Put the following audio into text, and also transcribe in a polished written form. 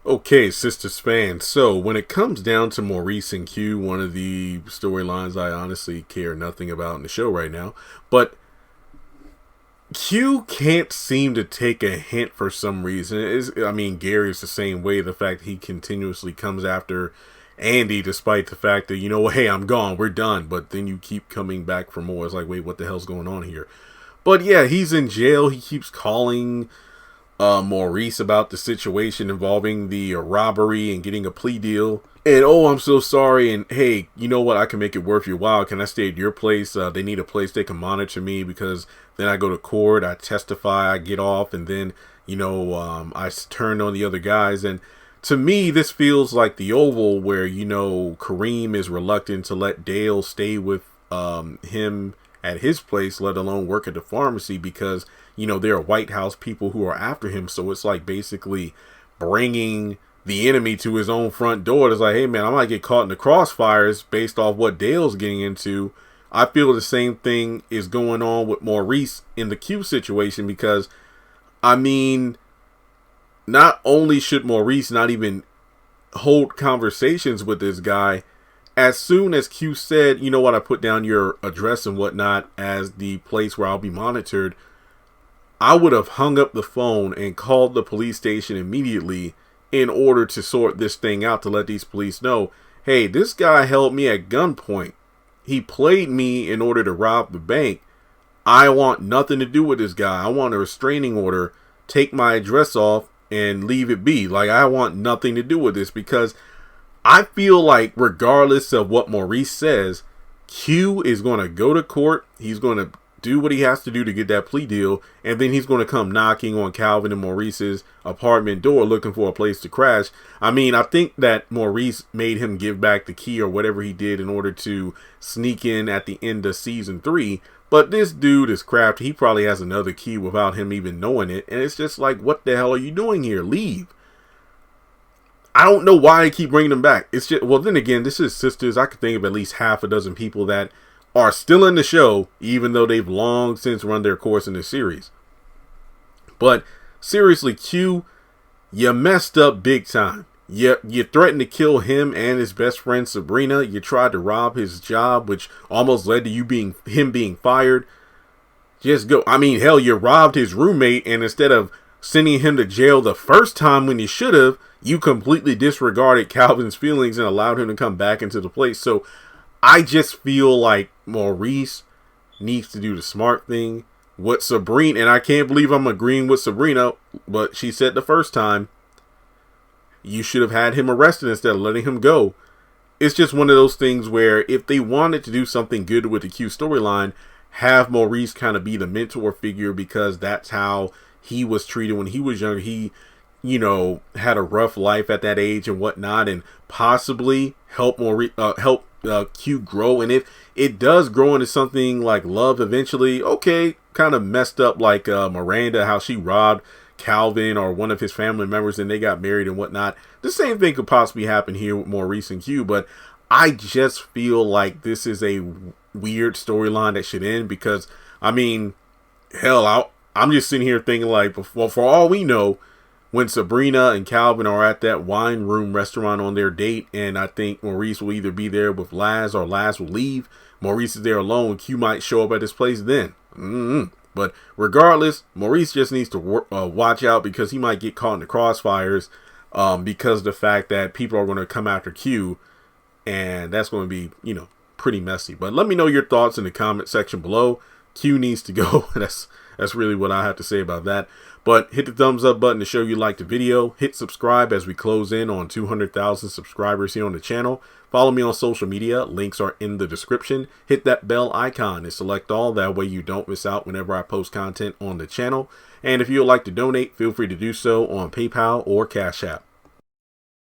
Okay, Sistas fans. So when it comes down to Maurice and Q, one of the storylines I honestly care nothing about in the show right now, but Q can't seem to take a hint for some reason. Gary's the same way. The fact he continuously comes after Andy, despite the fact that, hey, I'm gone, we're done, but then you keep coming back for more. It's like, wait, what the hell's going on here? But yeah, he's in jail. He keeps calling Maurice about the situation involving the robbery and getting a plea deal. And, oh, I'm so sorry. And, hey, you know what? I can make it worth your while. Can I stay at your place? They need a place they can monitor me because then I go to court, I testify, I get off, and then, I turn on the other guys. And to me, this feels like the Oval where, Kareem is reluctant to let Dale stay with him at his place, let alone work at the pharmacy because, there are White House people who are after him. So it's like basically bringing the enemy to his own front door. It's like, hey, man, I might get caught in the crossfires based off what Dale's getting into. I feel the same thing is going on with Maurice in the Q situation because, not only should Maurice not even hold conversations with this guy, as soon as Q said, you know what, I put down your address and whatnot as the place where I'll be monitored, I would have hung up the phone and called the police station immediately in order to sort this thing out, to let these police know, hey, this guy held me at gunpoint. He played me in order to rob the bank. I want nothing to do with this guy. I want a restraining order, take my address off, and leave it be. Like, I want nothing to do with this because I feel like regardless of what Maurice says, Q is going to go to court. He's going to do what he has to do to get that plea deal, and then he's going to come knocking on Calvin and Maurice's apartment door looking for a place to crash. I think that Maurice made him give back the key or whatever he did in order to sneak in at the end of season 3, but this dude is crafty. He probably has another key without him even knowing it, and it's just like, what the hell are you doing here? Leave. I don't know why I keep bringing them back. It's just, well, then again, this is Sistas. I could think of at least half a dozen people that are still in the show, even though they've long since run their course in the series. But seriously, Q, you messed up big time. You threatened to kill him and his best friend Sabrina. You tried to rob his job, which almost led to him being fired. Just go. Hell, you robbed his roommate, and instead of sending him to jail the first time when you should have, you completely disregarded Calvin's feelings and allowed him to come back into the place. So I just feel like Maurice needs to do the smart thing. What Sabrina, and I can't believe I'm agreeing with Sabrina, but she said the first time, you should have had him arrested instead of letting him go. It's just one of those things where if they wanted to do something good with the Q storyline, have Maurice kind of be the mentor figure because that's how he was treated when he was younger. He, had a rough life at that age and whatnot, and possibly help Q grow. And if it does grow into something like love eventually, okay, kind of messed up like Miranda, how she robbed Calvin or one of his family members and they got married and whatnot. The same thing could possibly happen here with Maurice and Q, but I just feel like this is a weird storyline that should end because, hell, I'm just sitting here thinking like, well, for all we know, when Sabrina and Calvin are at that wine room restaurant on their date, and I think Maurice will either be there with Laz or Laz will leave, Maurice is there alone, Q might show up at his place then. But regardless, Maurice just needs to watch out because he might get caught in the crossfires because of the fact that people are going to come after Q, and that's going to be, pretty messy. But let me know your thoughts in the comment section below. Q needs to go. That's really what I have to say about that. But hit the thumbs up button to show you like the video. Hit subscribe as we close in on 200,000 subscribers here on the channel. Follow me on social media. Links are in the description. Hit that bell icon and select all. That way you don't miss out whenever I post content on the channel. And if you would like to donate, feel free to do so on PayPal or Cash App.